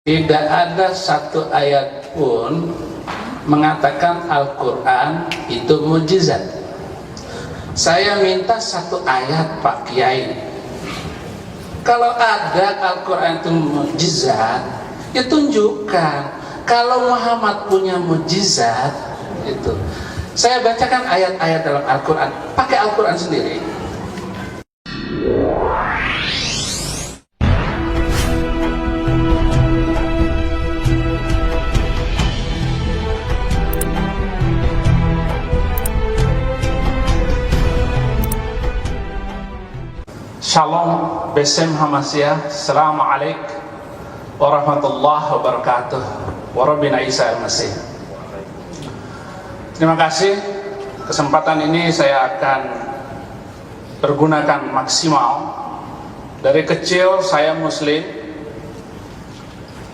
Tidak ada satu ayat pun mengatakan Al-Quran itu mukjizat. Saya minta satu ayat Pak Kiai. Kalau ada Al-Quran itu mukjizat, ya tunjukkan. Kalau Muhammad punya mukjizat, itu. Saya bacakan ayat-ayat dalam Al-Quran, pakai Al-Quran sendiri. Shalom, Besem Hamasiyah, Assalamualaikum warahmatullahi wabarakatuh. Warabina Isa al-Masih. Terima kasih. Kesempatan ini saya akan pergunakan maksimal. Dari kecil saya Muslim.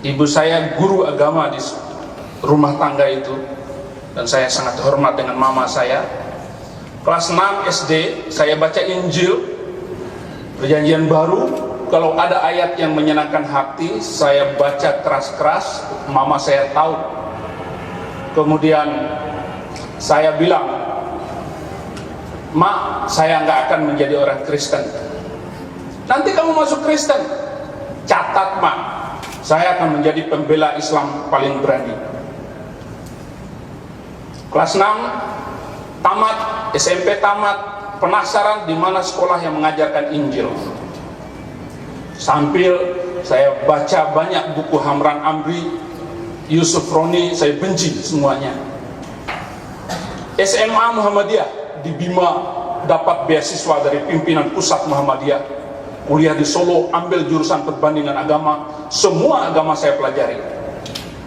Ibu saya guru agama di rumah tangga itu, dan saya sangat hormat dengan mama saya. Kelas 6 SD saya baca Injil Perjanjian Baru. Kalau ada ayat yang menyenangkan hati, saya baca keras-keras, mama saya tahu. Kemudian saya bilang, "Mak, saya nggak akan menjadi orang Kristen." "Nanti kamu masuk Kristen." "Catat, Mak, saya akan menjadi pembela Islam paling berani." Kelas 6 tamat, SMP tamat, penasaran di mana sekolah yang mengajarkan Injil. Sambil saya baca banyak buku Hamran Amri, Yusuf Roni, saya benci semuanya. SMA Muhammadiyah di Bima, dapat beasiswa dari pimpinan pusat Muhammadiyah. Kuliah di Solo, ambil jurusan perbandingan agama. Semua agama saya pelajari.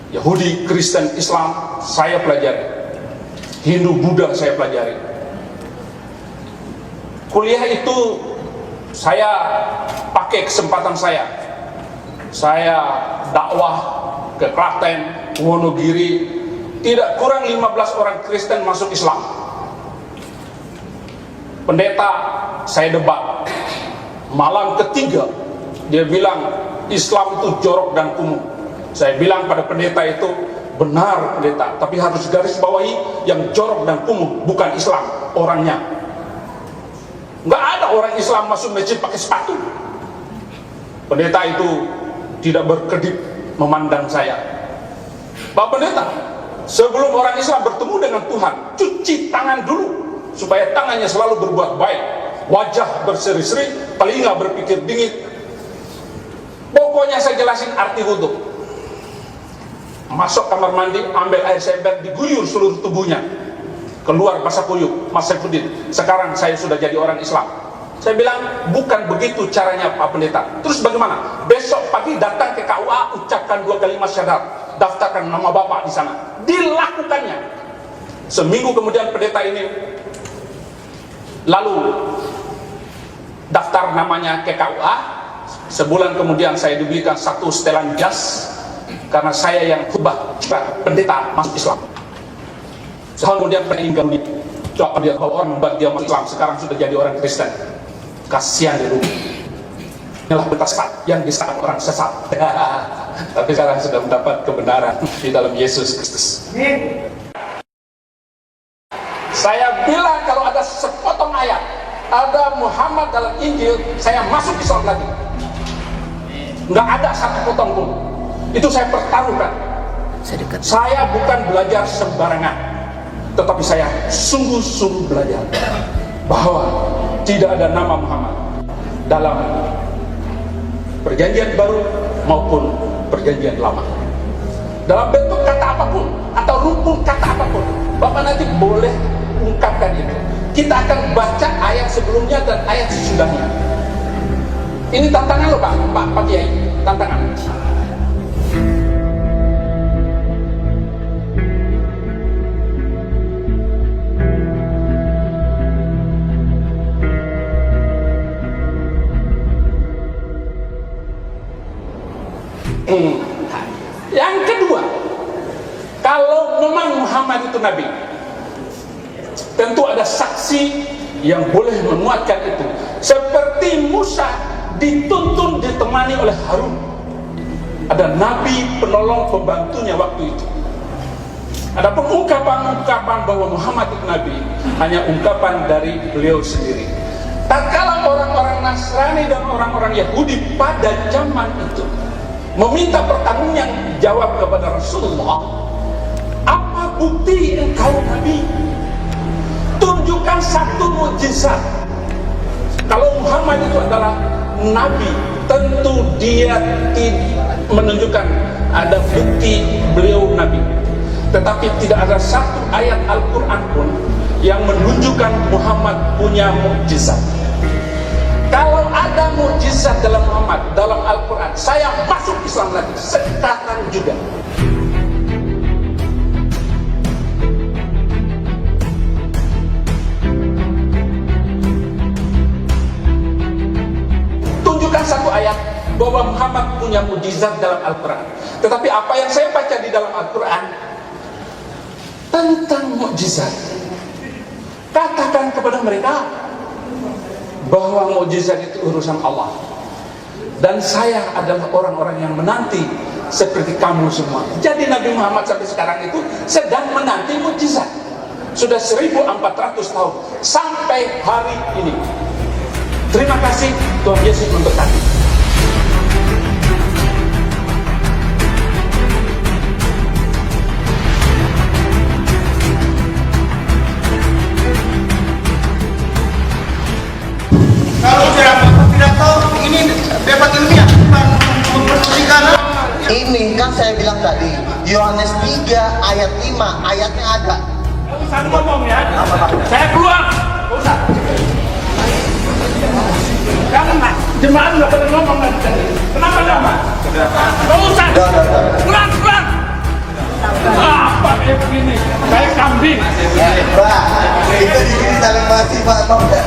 Yahudi, Kristen, Islam saya pelajari. Hindu, Buddha saya pelajari. Kuliah itu saya pakai kesempatan saya dakwah ke Klaten, Wonogiri. Tidak kurang 15 orang Kristen masuk Islam. Pendeta saya debat. Malam ketiga dia bilang Islam itu jorok dan kumuh. Saya bilang pada pendeta itu, "Benar pendeta, tapi harus garis bawahi yang jorok dan kumuh bukan Islam, orangnya." Nggak ada orang Islam masuk masjid pakai sepatu. Pendeta itu tidak berkedip memandang saya. "Pak Pendeta, sebelum orang Islam bertemu dengan Tuhan, cuci tangan dulu supaya tangannya selalu berbuat baik, wajah berseri-seri, telinga berpikir dingin." Pokoknya saya jelasin arti wudhu. Masuk kamar mandi, ambil air sember, diguyur seluruh tubuhnya. Keluar basah kuyup, Mas Saifuddin, "Sekarang saya sudah jadi orang Islam." Saya bilang, "Bukan begitu caranya Pak Pendeta." "Terus bagaimana?" "Besok pagi datang ke KUA, ucapkan 2 kalimat syahadat, daftarkan nama Bapak di sana." Dilakukannya. Seminggu kemudian pendeta ini lalu daftar namanya ke KUA. Sebulan kemudian saya diberikan 1 setelan jas karena saya yang khutbah pendeta masuk Islam. Kemudian peninggal di coba dia bahwa orang membuat dia masuk Islam, sekarang sudah jadi orang Kristen. Kasihan dia dulu. Inilah berita sesat yang disahkan orang sesat. Tapi sekarang sudah mendapat kebenaran di dalam Yesus Kristus. Saya bilang kalau ada sepotong ayat, ada Muhammad dalam Injil, saya masuk Islam lagi. Nggak ada satu potong pun. Itu saya pertaruhkan. Saya bukan belajar sembarangan, tetapi saya sungguh-sungguh belajar bahwa tidak ada nama Muhammad dalam Perjanjian Baru maupun Perjanjian Lama, dalam bentuk kata apapun atau rumpun kata apapun. Bapak nanti boleh ungkapkan itu. Kita akan baca ayat sebelumnya dan ayat sesudahnya. Ini tantangan loh Pak Kiai, tantangan. Yang kedua, kalau memang Muhammad itu Nabi, tentu ada saksi yang boleh menguatkan itu. Seperti Musa dituntun ditemani oleh Harun. ada nabi penolong pembantunya waktu itu. Ada ungkapan-ungkapan bahwa Muhammad itu nabi, hanya ungkapan dari beliau sendiri. Tatkala orang-orang Nasrani dan orang-orang Yahudi pada zaman itu meminta pertanyaan jawab kepada Rasulullah, apa bukti engkau nabi? Tunjukkan satu mukjizat. Kalau Muhammad itu adalah nabi, tentu dia menunjukkan ada bukti beliau nabi. Tetapi tidak ada satu ayat Al-Quran pun yang menunjukkan Muhammad punya mukjizat. Kalau ada mukjizat dalam Muhammad, dalam Al-Quran, saya masuk Islam lagi sekarang juga. Tunjukkan satu ayat bahwa Muhammad punya mukjizat dalam Al-Quran. Tetapi apa yang saya baca di dalam Al-Quran tentang mukjizat, katakan kepada mereka bahwa mukjizat itu urusan Allah, dan saya adalah orang-orang yang menanti seperti kamu semua. Jadi Nabi Muhammad sampai sekarang itu sedang menanti mukjizat. Sudah 1400 tahun sampai hari ini. Terima kasih, Tuhan Yesus memberkati. Kalau tidak tahu ini debat ilmiah bukan mempersisikan. Ini kan saya bilang tadi Yohanes 3 ayat 5 ayatnya ada. Ustaz ngomong ya. Saya keluar. Ustaz. Jangan Pak. Jemaat nggak boleh ngomong nanti. Kenapa lama? Ustaz. Pulang. Apa kayak begini? Saya kambing. Pak, kita di sini saling mati Pak. Udah,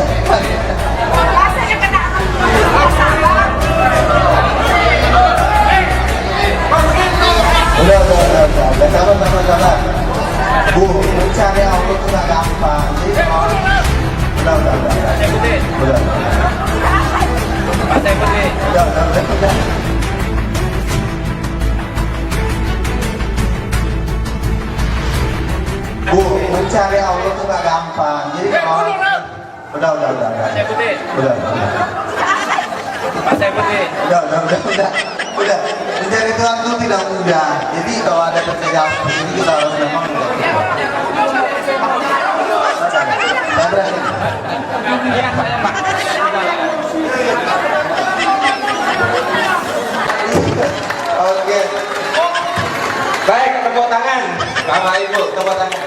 sabar. Bu, mencari Allah itu gak gampang. Udah. Bu, mencari Allah itu gak gampang. Jadi udah. Udah. Mencari Tuhan itu tidak mudah. Jadi kalau ada pekerjaan seperti ini kita harus memang Oke. Baik, tepuk tangan. Bapak Ibu, tepuk tangan.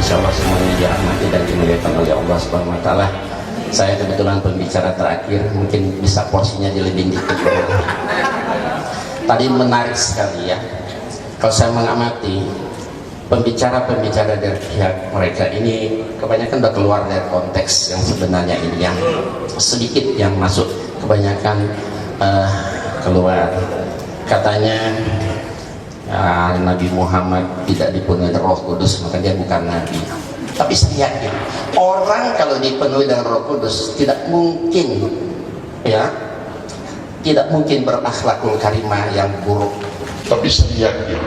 Insyaallah semuanya dirahmati dan dimuliakan oleh Allah Subhanahu wa taala. Saya kebetulan pembicara terakhir, mungkin bisa porsinya dilebih dikit. Tadi menarik sekali ya. Kalau saya mengamati pembicara-pembicara dari pihak mereka ini kebanyakan udah keluar dari konteks yang sebenarnya ini, yang sedikit yang masuk, kebanyakan keluar. Katanya Nabi Muhammad tidak dipenuhi dengan Roh Kudus, maka dia bukan Nabi. Tapi saya yakin orang kalau dipenuhi dengan Roh Kudus tidak mungkin berakhlakul karimah yang buruk. Tapi saya yakin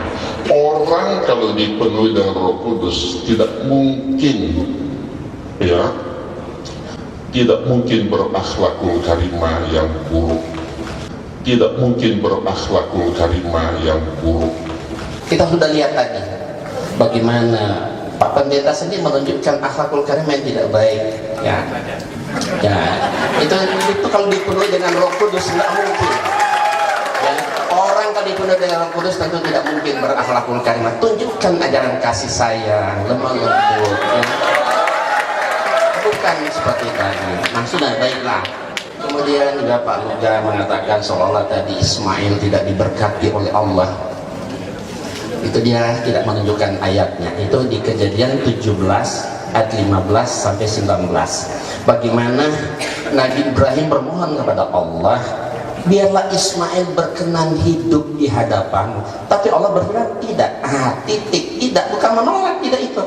orang kalau dipenuhi dengan Roh Kudus tidak mungkin berakhlakul karimah yang buruk. Tidak mungkin berakhlakul karimah yang buruk. Kita sudah lihat tadi bagaimana Pak Pendeta sendiri menunjukkan akhlakul karimah yang tidak baik. Itu kalau dipenuhi dengan Roh Kudus tidak mungkin. Orang kalau dipenuhi dengan Roh Kudus tentu tidak mungkin berakhlakul karimah. Tunjukkan ajaran kasih sayang, lemah lembut. Bukan seperti tadi. Maksudnya baiklah. Kemudian juga Pak Luga mengatakan seolah-olah tadi Ismail tidak diberkati oleh Allah. Itu dia tidak menunjukkan ayatnya. Itu di Kejadian 17 ayat 15 sampai 19. Bagaimana Nabi Ibrahim bermohon kepada Allah, biarlah Ismail berkenan hidup di hadapanmu. Tapi Allah berfirman tidak, tidak, bukan menolak, tidak itu.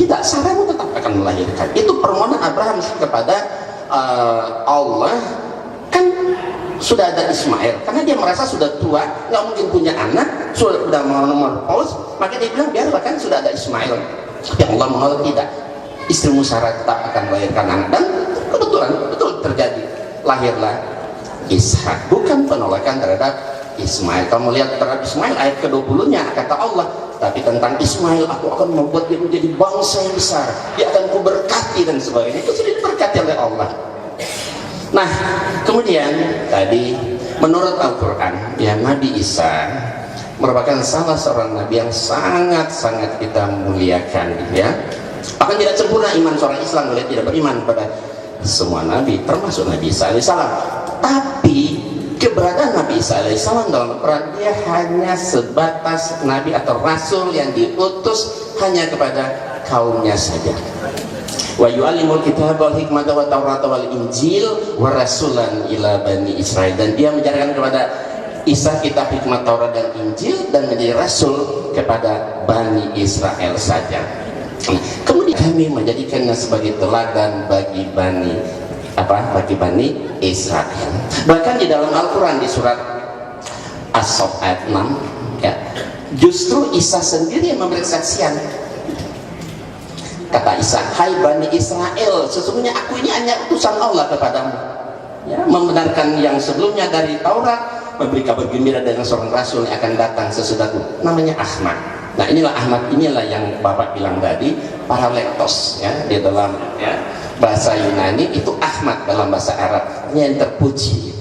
Tidak, Sarahmu tetap akan melahirkan. Itu permohonan Abraham kepada Allah. Kan sudah ada Ismail, karena dia merasa sudah tua, nggak mungkin punya anak, sudah mau menopause, maka dia bilang biarlah, kan sudah ada Ismail. Tapi Allah menolak, tidak, istrimu Sarah tetap akan melahirkan anak. Dan kebetulan betul terjadi, lahirlah Ishak. Bukan penolakan terhadap Ismail. Kamu lihat terhadap Ismail ayat ke-20-nya, kata Allah, tapi tentang Ismail aku akan membuat dia menjadi bangsa yang besar, dia akan kuberkati dan sebagainya. Itu sudah diberkati oleh Allah. Nah, kemudian tadi menurut Al-Quran, ya, Nabi Isa merupakan salah seorang nabi yang sangat-sangat kita muliakan, ya. Bahkan tidak sempurna iman seorang Islam boleh tidak beriman pada semua nabi, termasuk Nabi Isa alaihissalam. Tapi keberadaan Nabi Isa alaihissalam dalam Al-Quran, dia hanya sebatas nabi atau rasul yang diutus hanya kepada kaumnya saja. Wa yu'allimul kitab wal hikmata wa tawrata wal injil wa rasulan ila bani Israel. Dan dia mengajarkan kepada Isa kitab, hikmat, Taurat dan Injil, dan menjadi rasul kepada Bani Israel saja. Kemudian kami menjadikannya sebagai teladan bagi Bani Israel. Bahkan di dalam Al-Quran di surat As-Saff ayat 6, ya, justru Isa sendiri yang memberi kesaksian. Kata Isa, hai Bani Israel, sesungguhnya aku ini hanya utusan Allah kepadamu, ya, membenarkan yang sebelumnya dari Taurat, memberi kabar gembira dengan seorang rasul yang akan datang sesudahku, namanya Ahmad. Nah, inilah Ahmad, inilah yang Bapak bilang tadi, paralektos, ya, di dalam, ya, bahasa Yunani itu Ahmad, dalam bahasa Arab yang terpuji,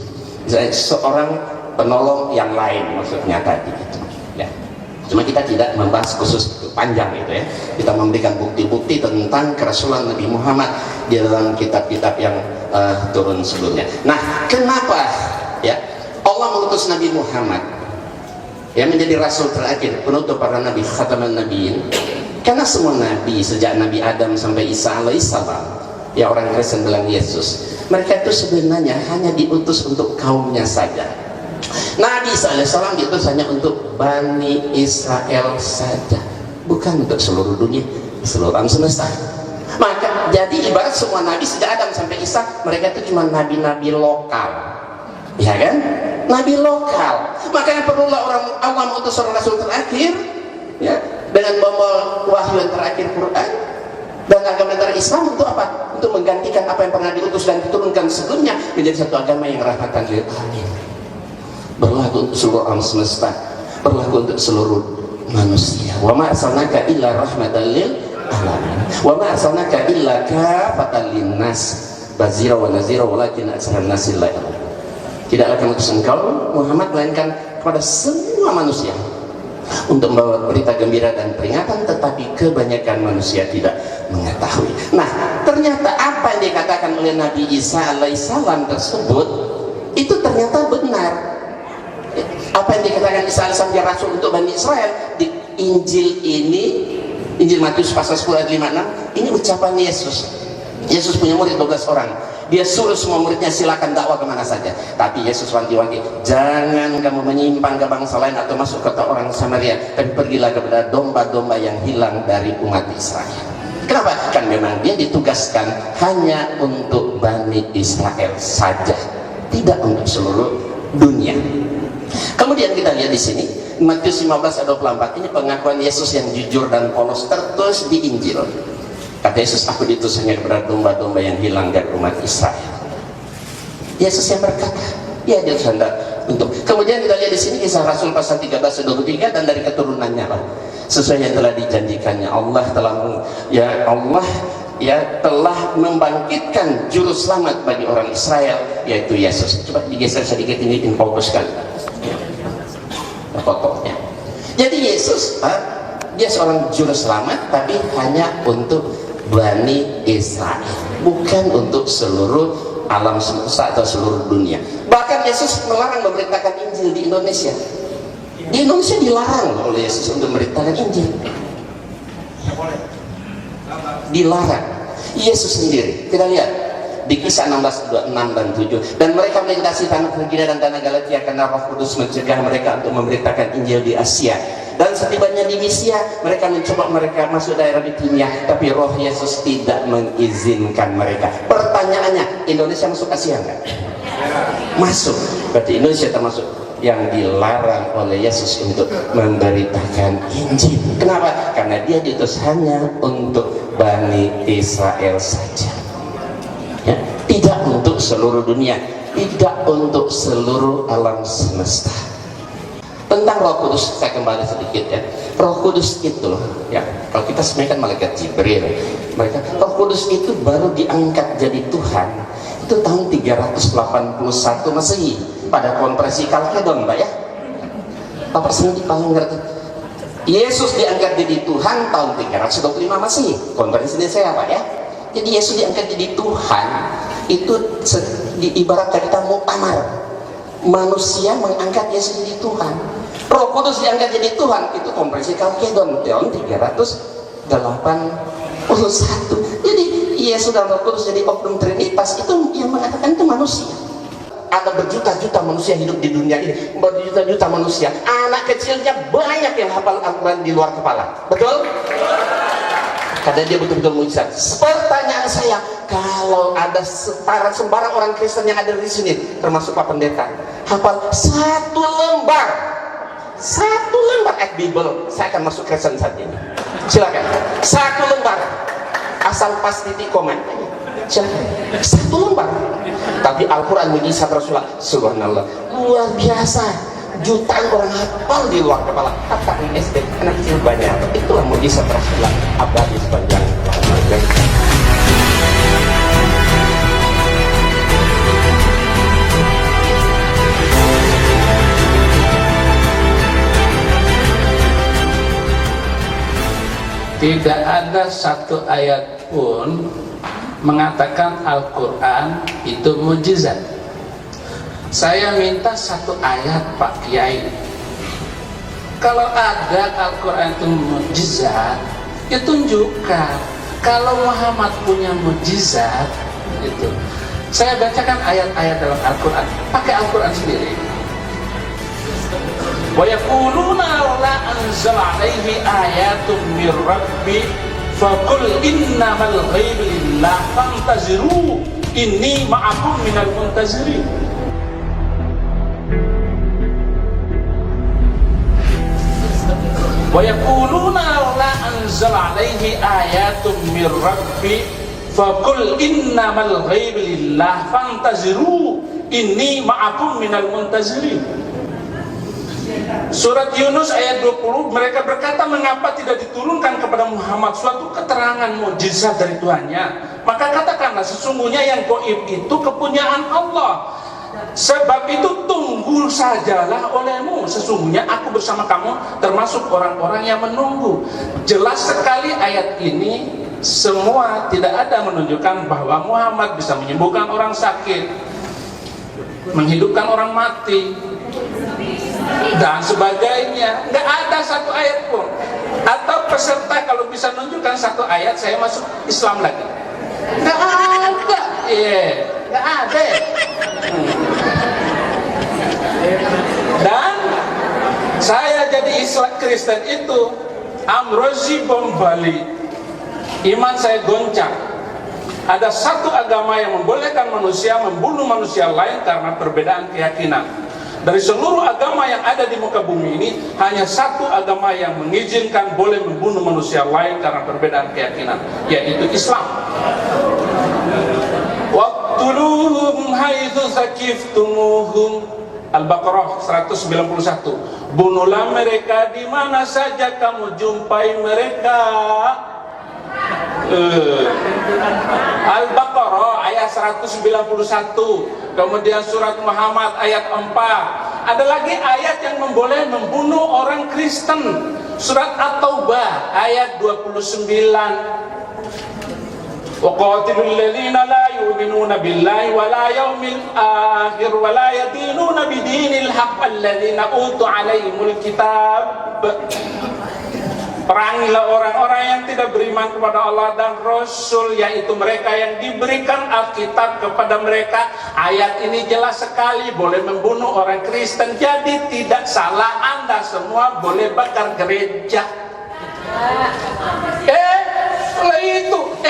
seorang penolong yang lain maksudnya tadi itu, ya. Cuma kita tidak membahas khusus panjang itu, ya. Kita memberikan bukti-bukti tentang kerasulan Nabi Muhammad di dalam kitab-kitab yang turun sebelumnya. Nah, kenapa, ya, Allah mengutus Nabi Muhammad yang menjadi rasul terakhir, penutup para nabi, khataman nabiin? Karena semua nabi sejak Nabi Adam sampai Isa alaihissalam, ya, orang Kristen bilang Yesus, mereka itu sebenarnya hanya diutus untuk kaumnya saja. Nabi Isa alaihissalam diutus hanya untuk Bani Israel saja, bukan untuk seluruh dunia, seluruh alam semesta. Maka jadi ibarat semua nabi sejak Adam sampai Isa, mereka itu cuma nabi-nabi lokal, ya kan? Nabi lokal. Makanya perlulah orang awam utus seorang rasul terakhir, ya, dengan membawa wahyu yang terakhir Quran dan agama antara Islam. Untuk apa? Untuk menggantikan apa yang pernah diutus dan diturunkan sebelumnya menjadi satu agama yang rahmatan lil alamin, berlaku untuk seluruh alam semesta, berlaku untuk seluruh manusia. Wa ma arsalnaka illa rahmatan lil alamin wa ma arsalnaka illa kafatan linnas bazira wa nazira walakin aktsaran nasi la ya'lamun. Tidaklah kami utus engkau Muhammad melainkan kepada semua manusia untuk membawa berita gembira dan peringatan, tetapi kebanyakan manusia tidak mengetahui. Nah, ternyata apa yang dikatakan oleh Nabi Isa alaihissalam tersebut itu ternyata benar. Apa yang dikatakan Isa alaihissalam dia rasul untuk Bani Israel di Injil ini, Injil Matius pasal 10 ayat 56, ini ucapan Yesus. Yesus punya murid 12 orang. Dia suruh semua muridnya silakan dakwah kemana saja. Tapi Yesus wanti-wanti, jangan kamu menyimpang ke bangsa lain atau masuk ke orang Samaria, tapi pergilah kepada domba-domba yang hilang dari umat Israel. Kenapa? Kan memang dia ditugaskan hanya untuk Bani Israel saja, tidak untuk seluruh dunia. Kemudian kita lihat di sini Matius 15 ayat 24, ini pengakuan Yesus yang jujur dan polos tertulis di Injil. Kata Yesus, aku diutus hanya kepada domba-domba yang hilang dari umat Israel. Yesus yang berkata, ya, dia hendak untuk. Kemudian kita lihat di sini Kisah Rasul pasal 13-23, dan dari keturunannya lah, sesuai yang telah dijanjikannya, Allah telah membangkitkan juru selamat bagi orang Israel, yaitu Yesus. Coba digeser sedikit, ini fokuskan fotonya. Jadi Yesus, dia seorang juru selamat, tapi hanya untuk Bani Israel, bukan untuk seluruh alam semesta atau seluruh dunia. Bahkan Yesus melarang memberitakan Injil di Indonesia. Di Indonesia dilarang oleh Yesus untuk memberitakan Injil. Dilarang. Yesus sendiri, kita lihat di Kisah 16:26 dan 7. Dan mereka melintasi tanah Frigia dan tanah Galatia karena Roh Kudus mencegah mereka untuk memberitakan Injil di Asia. Dan setibanya di Misia, mereka mencoba mereka masuk daerah Bitinia, tapi Roh Yesus tidak mengizinkan mereka. Pertanyaannya, Indonesia masuk Asia enggak? Masuk. Berarti Indonesia termasuk yang dilarang oleh Yesus untuk memberitakan Injil. Kenapa? Karena dia diutus hanya untuk Bani Israel saja. Ya, tidak untuk seluruh dunia, tidak untuk seluruh alam semesta. Tentang Roh Kudus saya kembali sedikit ya. Roh Kudus itu ya, kalau kita sebenarnya kan malaikat Jibril, mereka Roh Kudus itu baru diangkat jadi Tuhan itu tahun 381 Masehi pada konferensi Kalkedon, Mbak ya. Bapak sendiri paling ngerti. Yesus diangkat jadi Tuhan tahun 325 Masehi. Konferensi ini saya Pak ya. Jadi Yesus diangkat jadi Tuhan itu diibaratkan kita muktamar. Manusia mengangkat Yesus jadi Tuhan. Roh Kudus diangkat jadi Tuhan itu konferensi Kalkedon tahun 381. Jadi Yesus dan Roh Kudus jadi oknum Trinitas itu yang mengatakan itu manusia. Ada berjuta-juta manusia hidup di dunia ini, berjuta-juta manusia. Anak kecilnya banyak yang hafal Al-Quran di luar kepala. Betul? Karena dia betul-betul mujizat. Pertanyaan saya, kalau ada sembarang orang Kristen yang ada di sini, termasuk Pak Pendeta, hafal satu lembar ayat Bible, saya akan masuk Kristen saat ini. Silakan, satu lembar, asal pas titik koma. Silakan, satu lembar. Tapi Al-Quran mujizat Rasulullah, subhanallah, luar biasa. Jutaan orang hafal di luar kepala. Kata SD, anak kecil banyak. Itulah mujizat Rasulullah abadi sepanjang zaman. Tidak ada satu ayat pun mengatakan Al-Quran itu mujizat. Saya minta satu ayat Pak Kiai. Kalau ada Al-Quran itu mujizat, ya tunjukkan. Kalau Muhammad punya mujizat, itu. Saya bacakan ayat-ayat dalam Al-Quran. Pakai Al-Quran sendiri. Wa yaquluna la anzala alaihi ayatun mir rabbi faqul innamal ghaibu lillah fantaziru inni ma'akum minal muntazirin. Wa yaquluna la anzala alaihi ayatun mir rabbi faqul innamal ghaibu lillah fantaziru inni ma'akum minal muntazirin. Surat Yunus ayat 20, mereka berkata, mengapa tidak diturunkan kepada Muhammad suatu keterangan mukjizat dari Tuhannya? Maka katakanlah, sesungguhnya yang gaib itu kepunyaan Allah. Sebab itu tunggu sajalah olehmu, sesungguhnya aku bersama kamu termasuk orang-orang yang menunggu. Jelas sekali ayat ini semua tidak ada menunjukkan bahwa Muhammad bisa menyembuhkan orang sakit, menghidupkan orang mati, dan sebagainya. Nggak ada satu ayat pun. Atau peserta kalau bisa menunjukkan satu ayat, saya masuk Islam lagi. Nggak ada. Nggak ada. Dan saya jadi Islam Kristen itu amrozi bom Bali, iman saya goncang. Ada satu agama yang membolehkan manusia membunuh manusia lain karena perbedaan keyakinan. Dari seluruh agama yang ada di muka bumi ini, hanya satu agama yang mengizinkan boleh membunuh manusia lain karena perbedaan keyakinan, yaitu Islam. Waqtuluhum haitsu saqiftumuhum. Al-Baqarah 191. Bunuhlah mereka di mana saja kamu jumpai mereka. Al-Baqarah ayat 191. Kemudian surat Muhammad ayat 4. Ada lagi ayat yang memboleh membunuh orang Kristen. Surat At-Taubah ayat 29. وَقَاتِلُوا الَّذِينَ لَا يُؤْمِنُونَ بِاللَّهِ وَلَا يَوْمِ الْآخِرِ وَلَا يَدِينُونَ بِدِينِ الْحَقِّ الَّذِينَ أُوتُوا عَلَيْهِمُ الْكِتَابَ. Perangilah orang-orang yang tidak beriman kepada Allah dan Rasul, yaitu mereka yang diberikan Alkitab kepada mereka. Ayat ini jelas sekali, boleh membunuh orang Kristen. Jadi tidak salah, Anda semua boleh bakar gereja.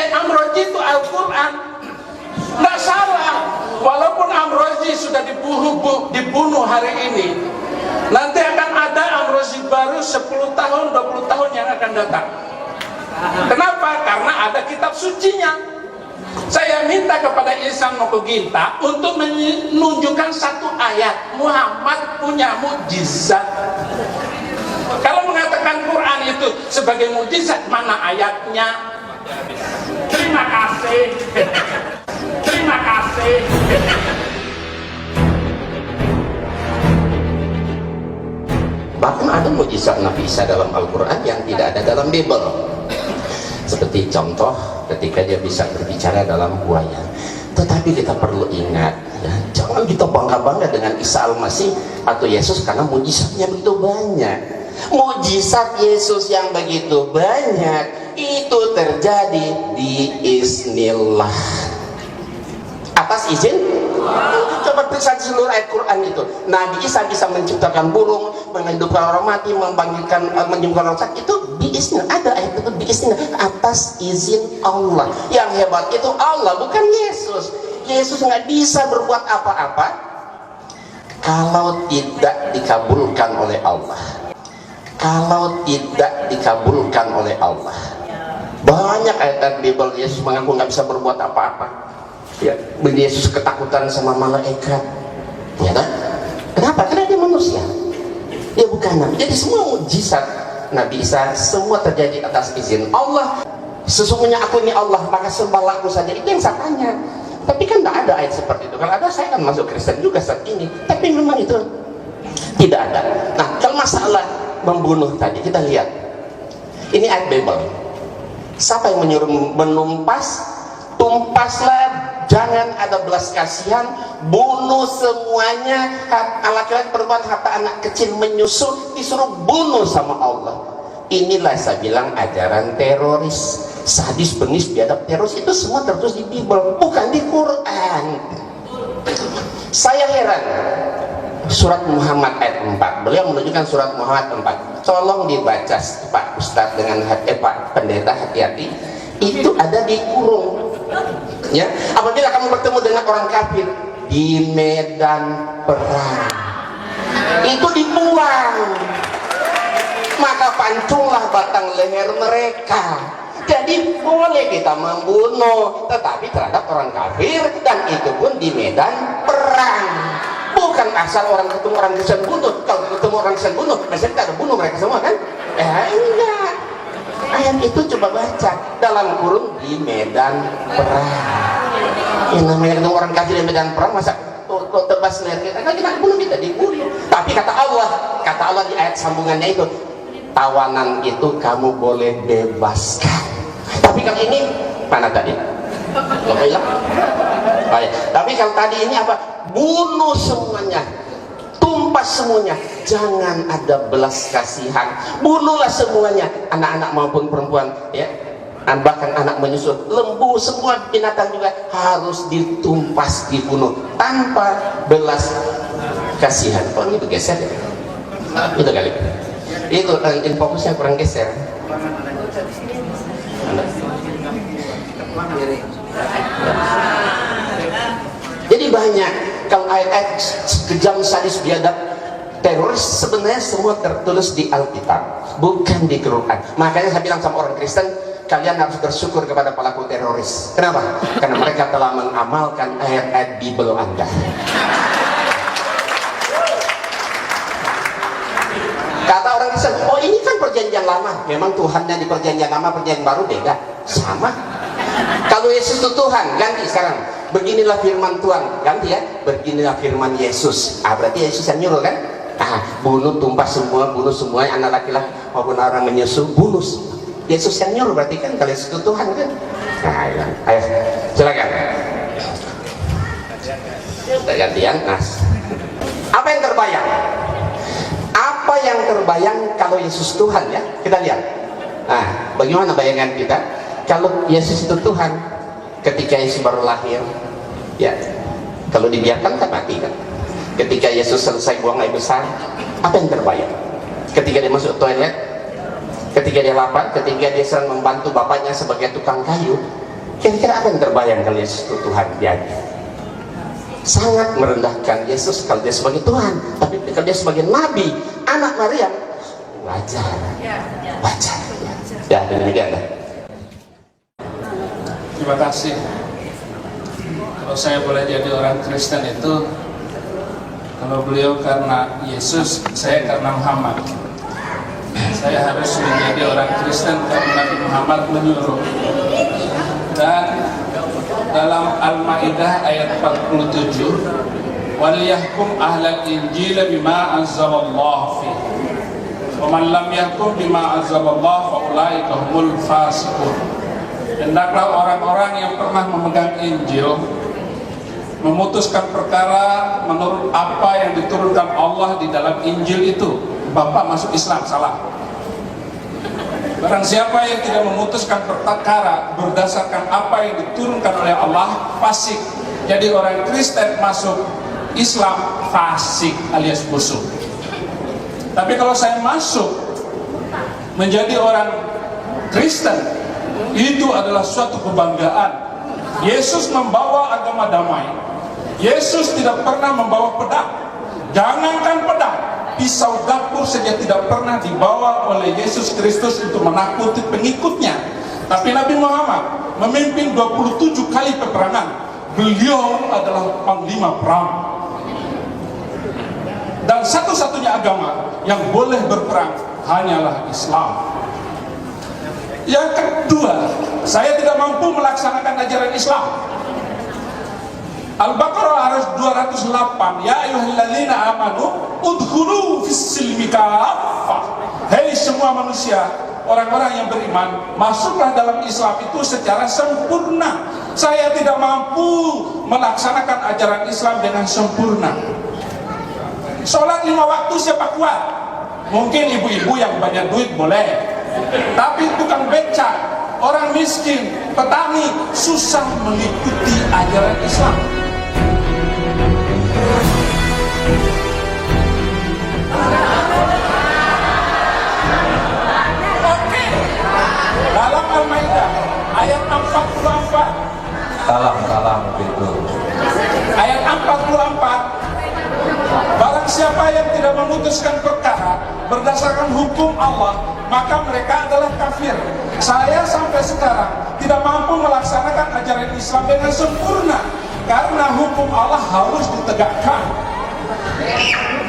Amrozi itu Al-Quran, nggak salah. Walaupun Amrozi sudah dibunuh hari ini, nanti akan ada Amrozi baru 10 tahun, 20 tahun yang akan datang. Kenapa? Karena ada kitab sucinya. Saya minta kepada Ihsan Mokoginta untuk menunjukkan satu ayat. Muhammad punya mukjizat. Kalau mengatakan Quran itu sebagai mukjizat, mana ayatnya? Terima kasih. Terima kasih. Bahkan ada mukjizat Nabi Isa dalam Al-Quran yang tidak ada dalam Bible. Seperti contoh ketika dia bisa berbicara dalam buaya. Tetapi kita perlu ingat, ya, jangan kita bangga-bangga dengan Isa Al-Masih atau Yesus karena mukjizatnya begitu banyak. Mukjizat Yesus yang begitu banyak itu terjadi diiznillah, atas izin. Coba periksa seluruh ayat Quran itu. Nabi Isa bisa menciptakan burung, menghidupkan orang mati, menyembuhkan orang sakit, itu biiznillah. Ada ayat itu biiznillah, atas izin Allah. Yang hebat itu Allah, bukan Yesus. Yesus nggak bisa berbuat apa-apa kalau tidak dikabulkan oleh Allah. Kalau tidak dikabulkan oleh Allah. Banyak ayat Bible Yesus mengaku nggak bisa berbuat apa-apa. Ya, Yesus ketakutan sama malaikat. Ya kan? Kenapa? Karena dia manusia. Dia bukan nabi. Jadi semua mukjizat Nabi Isa semua terjadi atas izin Allah. Sesungguhnya aku ini Allah, maka sembahlah aku saja. Itu yang saya tanya. Tapi kan tidak ada ayat seperti itu. Kalau ada, saya kan masuk Kristen juga saat ini. Tapi memang itu tidak ada. Nah, kalau masalah membunuh tadi, kita lihat. Ini ayat Bible. Siapa yang menyuruh menumpas? Tumpaslah, jangan ada belas kasihan, bunuh semuanya. Laki-laki, perempuan, harta anak kecil menyusul, disuruh bunuh sama Allah. Inilah saya bilang ajaran teroris, sadis, benis, biadab. Teroris itu semua tertulis di Bible, bukan di Quran. Saya heran. Surat Muhammad ayat 4, beliau menunjukkan surat Muhammad 4. Tolong dibaca Pak Ustadz dengan Pak Pendeta, hati-hati. Itu ada di kurung. Ya, apabila kamu bertemu dengan orang kafir di medan perang, itu dibuang, maka pancunglah batang leher mereka. Jadi boleh kita membunuh, tetapi terhadap orang kafir, dan itu pun di medan perang. Bukan asal orang ketemu orang Kristen bunuh. Kalau ketemu orang Kristen bunuh, biasanya kita bunuh mereka semua kan? Enggak. Ayat itu coba baca dalam kurung di medan perang. Yang namanya ketemu orang kafir di medan perang, masa tebas leher kita? Kan kita bunuh, kita dibunuh. Tapi kata Allah di ayat sambungannya itu, tawanan itu kamu boleh bebaskan. Tapi kalau ini mana tadi? Lo bilang? Oh, ya. Tapi kalau tadi ini apa? Bunuh semuanya, tumpas semuanya, jangan ada belas kasihan, bunuhlah semuanya, anak-anak maupun perempuan, ya, bahkan anak menyusul, lembu, semua binatang juga harus ditumpas, dibunuh tanpa belas kasihan. Kok ini bergeser ya? Itu kali. Itu fokusnya kurang geser. Jadi banyak kalau ayat-ayat kejam, sadis, biadab, teroris sebenarnya semua tertulis di Alkitab, bukan di Quran. Makanya saya bilang sama orang Kristen, kalian harus bersyukur kepada pelaku teroris. Kenapa? Karena mereka telah mengamalkan ayat-ayat Bible Anda. Kata orang Kristen, oh ini kan perjanjian lama. Memang Tuhannya di perjanjian lama, perjanjian baru beda. Sama. Kalau Yesus itu Tuhan, ganti sekarang. Beginilah firman Tuhan, ganti ya. Beginilah firman Yesus. Berarti Yesus yang nyuruh kan? Bunuh, tumpas semua, bunuh semua, anak laki-laki maupun orang menyusul, bunuh. Yesus yang nyuruh berarti kan, kalau Yesus itu Tuhan kan? Ya. Ayo, silakan. Kita gantian, Nas. Apa yang terbayang? Apa yang terbayang kalau Yesus Tuhan ya? Kita lihat. Nah, bagaimana bayangan kita kalau Yesus itu Tuhan ketika Yesus baru lahir? Ya, kalau dibiarkan kan mati kan. Ketika Yesus selesai buang air besar, apa yang terbayang? Ketika dia masuk toilet, ketika dia lapar, ketika dia sedang membantu bapaknya sebagai tukang kayu, kira-kira apa yang terbayang kalau Yesus itu Tuhan? Dia sangat merendahkan Yesus kalau dia sebagai Tuhan, tapi kalau dia sebagai Nabi, anak Maryam, wajar, wajar. Ya, demikian. Terima kasih. Kalau saya boleh jadi orang Kristen itu, kalau beliau karena Yesus, saya karena Muhammad. Saya harus menjadi orang Kristen karena Nabi Muhammad menyuruh. Dan dalam Al-Maidah ayat 47, "Waliyahkum ahlal injil bima anzalallahu fihi. Wa man lam yahkum bima anzalallahu fa ulaika humul fasiqun." Hendaklah orang-orang yang pernah memegang Injil memutuskan perkara menurut apa yang diturunkan Allah di dalam Injil itu. Bapak masuk Islam, salah. Barang siapa yang tidak memutuskan perkara berdasarkan apa yang diturunkan oleh Allah, fasik. Jadi orang Kristen masuk Islam, fasik alias busuk. Tapi kalau saya masuk menjadi orang Kristen, itu adalah suatu kebanggaan. Yesus membawa agama damai. Yesus tidak pernah membawa pedang. Jangankan pedang, pisau dapur saja tidak pernah dibawa oleh Yesus Kristus untuk menakuti pengikutnya. Tapi Nabi Muhammad memimpin 27 kali peperangan. Beliau adalah panglima perang. Dan satu-satunya agama yang boleh berperang hanyalah Islam. Yang kedua, saya tidak mampu melaksanakan ajaran Islam. Al-Baqarah ayat 208, "Ya ayyuhalladzina amanu udkhulu fis-silmi kaffah." Hei semua manusia, orang-orang yang beriman, masuklah dalam Islam itu secara sempurna. Saya tidak mampu melaksanakan ajaran Islam dengan sempurna. Sholat 5 waktu siapa kuat? Mungkin ibu-ibu yang banyak duit boleh, tapi tukang becak, orang miskin, petani susah mengikuti ajaran Islam. Oke. Dalam Al-Maidah ayat 44. Salam gitu. Ayat 44. Barang siapa yang tidak memutuskan perkara berdasarkan hukum Allah, maka mereka adalah kafir. Saya sampai sekarang tidak mampu melaksanakan ajaran Islam dengan sempurna karena hukum Allah harus ditegakkan.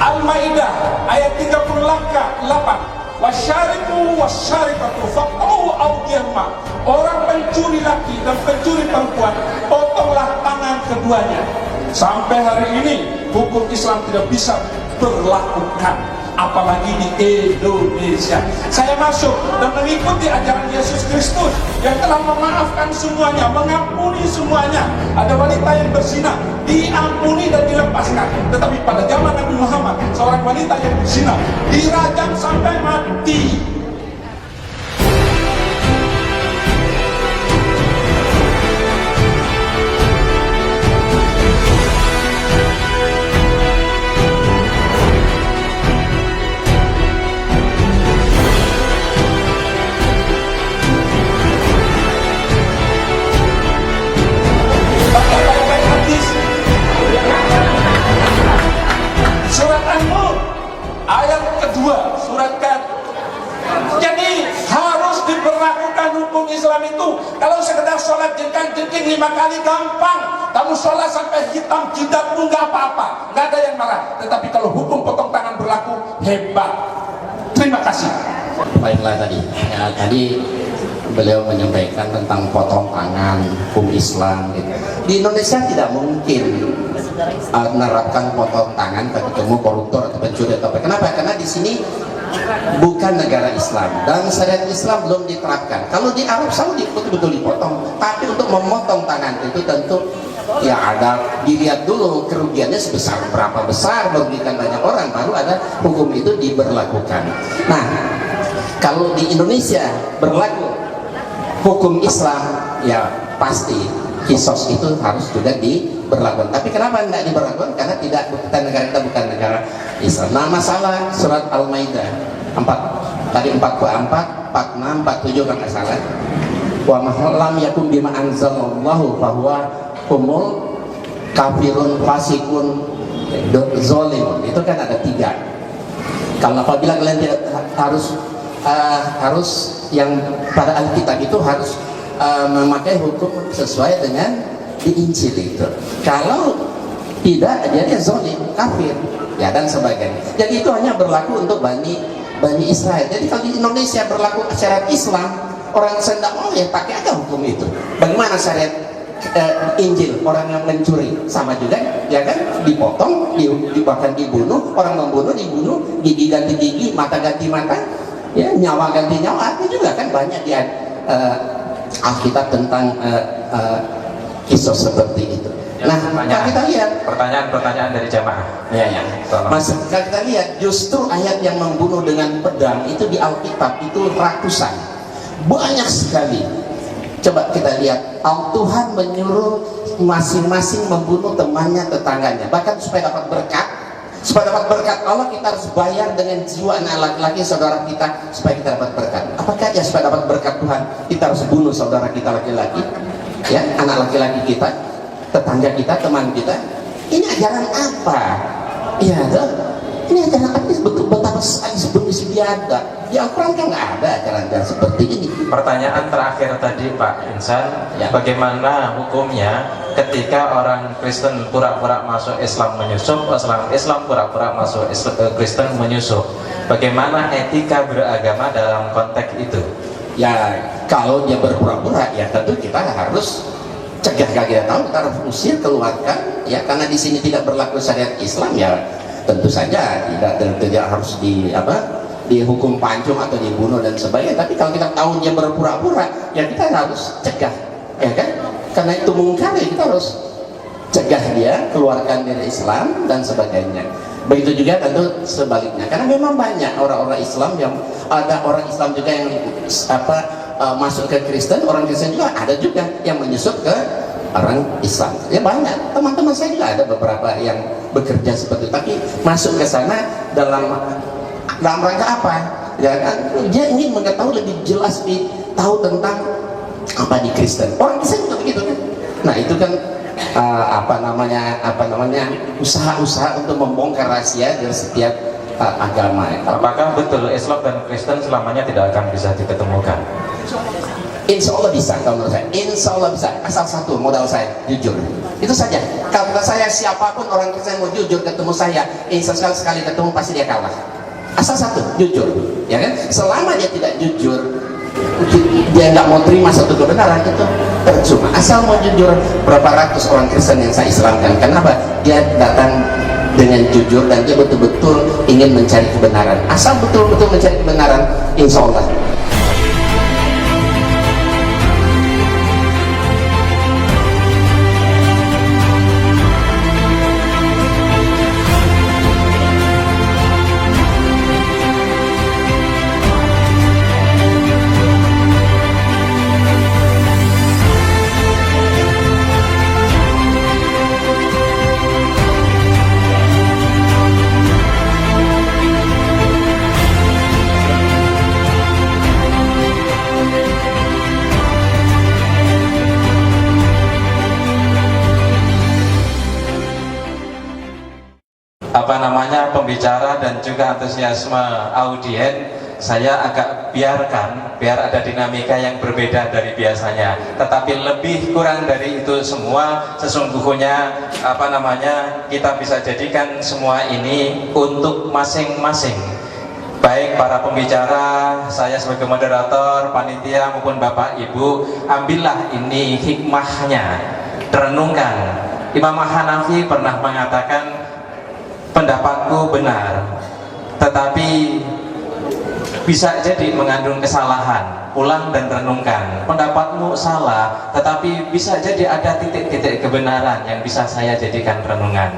Al-Maidah ayat 38, "Wasyariku wasyarikatu faqta'u awdiyahuma." Orang pencuri laki dan pencuri perempuan, potonglah tangan keduanya. Sampai hari ini hukum Islam tidak bisa berlakukan, apalagi di Indonesia. Saya masuk dan mengikuti ajaran Yesus Kristus yang telah memaafkan semuanya, mengampuni semuanya. Ada wanita yang berzina, diampuni dan dilepaskan. Tetapi pada zaman Nabi Muhammad, seorang wanita yang berzina dirajam sampai mati. Surat An-Nur ayat kedua, surat kan. Jadi harus diberlakukan hukum Islam itu. Kalau sekedar sholat jengkang-jengking 5 kali gampang. Kamu sholat sampai hitam jidat pun nggak apa-apa, nggak ada yang marah. Tetapi kalau hukum potong tangan berlaku, hebat. Terima kasih. Baiklah tadi beliau menyampaikan tentang potong tangan, hukum Islam gitu. Di Indonesia tidak mungkin menerapkan potong tangan bagi kamu koruptor atau pencuri atau apa. Kenapa? Karena di sini bukan negara Islam dan syariat Islam belum diterapkan. Kalau di Arab Saudi betul-betul dipotong, tapi untuk memotong tangan itu tentu ya ada dilihat dulu kerugiannya sebesar berapa besar, merugikan banyak orang, baru ada hukum itu diberlakukan. Nah, Kalau di Indonesia berlaku hukum Islam, ya pasti kisos itu harus juga diberlakukan. Tapi kenapa tidak diberlakukan? Karena negara kita bukan negara Islam. Nah, masalah surat Al-Maidah 44, 46, 47 kalau nggak salah. Wa lam yakum bima anzalallahu bahwa humul kafirun fasikun zolimun. Itu kan ada 3. Kalau apabila kalian tidak harus yang pada Alkitab itu harus memakai hukum sesuai dengan di Injil itu. Kalau tidak, jadi zolim, kafir, ya dan sebagainya. Jadi itu hanya berlaku untuk Bani Israel. Jadi kalau di Indonesia berlaku syariat Islam, orang yang tidak mau ya pakai aja hukum itu. Bagaimana syariat Injil? Orang yang mencuri sama juga, ya kan, dipotong, bahkan dibunuh. Orang membunuh dibunuh, gigi ganti gigi, mata ganti mata, ya nyawa ganti nyawa. Itu juga kan banyak di Alkitab tentang kisah seperti itu. Nah, kalau kita lihat pertanyaan dari jamaah. Ya. Mas, kalau kita lihat justru ayat yang membunuh dengan pedang itu di Alkitab itu ratusan, banyak sekali. Coba kita lihat, Tuhan menyuruh masing-masing membunuh temannya, tetangganya, bahkan supaya dapat berkat. Supaya dapat berkat Allah, kita harus bayar dengan jiwa anak laki-laki saudara kita supaya kita dapat berkat. Apakah ya supaya dapat berkat Tuhan kita harus bunuh saudara kita laki-laki, ya anak laki-laki kita, tetangga kita, teman kita? Ini ajaran apa? Ya, ini ajaran apa? Betapa sebenarnya ada di Al-Quran kan nggak ada ajaran-ajaran seperti ini. Pertanyaan terakhir tadi Pak Insan, Ya. Bagaimana hukumnya ketika orang Kristen pura-pura masuk Islam menyusup, Islam pura-pura masuk Kristen menyusup? Bagaimana etika beragama dalam konteks itu? Ya kalau dia berpura-pura, ya tentu kita harus cegah. Kalau kita tahu kita harus usir, keluarkan, ya karena di sini tidak berlaku syariat Islam, ya tentu saja tidak harus dihukum pancung atau dibunuh dan sebagainya. Tapi kalau kita tahu dia berpura-pura, ya kita harus cegah, ya kan? Karena itu mungkar, ya kita harus cegah dia, keluarkan dari Islam dan sebagainya. Begitu juga tentu sebaliknya, karena memang banyak orang-orang Islam yang ada orang Islam juga yang masuk ke Kristen, orang Kristen juga ada juga yang menyusup ke orang Islam. Ya banyak, teman-teman saya juga ada beberapa yang bekerja seperti itu, tapi masuk ke sana dalam rangka apa? Ya kan, dia ingin mengetahui lebih jelas, tahu tentang apa di Kristen. Orang Kristen juga begitu kan. Nah itu kan usaha-usaha untuk membongkar rahasia dari setiap agama. Apakah betul Islam dan Kristen selamanya tidak akan bisa diketemukan? Insya Allah bisa, kalau menurut saya. Insya Allah bisa, asal satu modal saya, jujur. Itu saja. Kalau saya siapapun orang Kristen mau jujur ketemu saya, insya Allah sekali ketemu pasti dia kalah. Asal satu, jujur, ya kan? Selama dia tidak jujur, dia nggak mau terima satu kebenaran, itu percuma. Asal mau jujur, berapa ratus orang Kristen yang saya Islamkan, kenapa? Dia datang dengan jujur dan dia betul-betul ingin mencari kebenaran. Asal betul-betul mencari kebenaran, insya Allah. Pembicara dan juga antusiasme audien saya agak biarkan biar ada dinamika yang berbeda dari biasanya, tetapi lebih kurang dari itu semua sesungguhnya kita bisa jadikan semua ini untuk masing-masing, baik para pembicara, saya sebagai moderator, panitia maupun Bapak Ibu. Ambillah ini hikmahnya, renungkan. Imam Hanafi pernah mengatakan, pendapatku benar, tetapi bisa jadi mengandung kesalahan. Ulang dan renungkan. Pendapatmu salah, tetapi bisa jadi ada titik-titik kebenaran yang bisa saya jadikan renungan.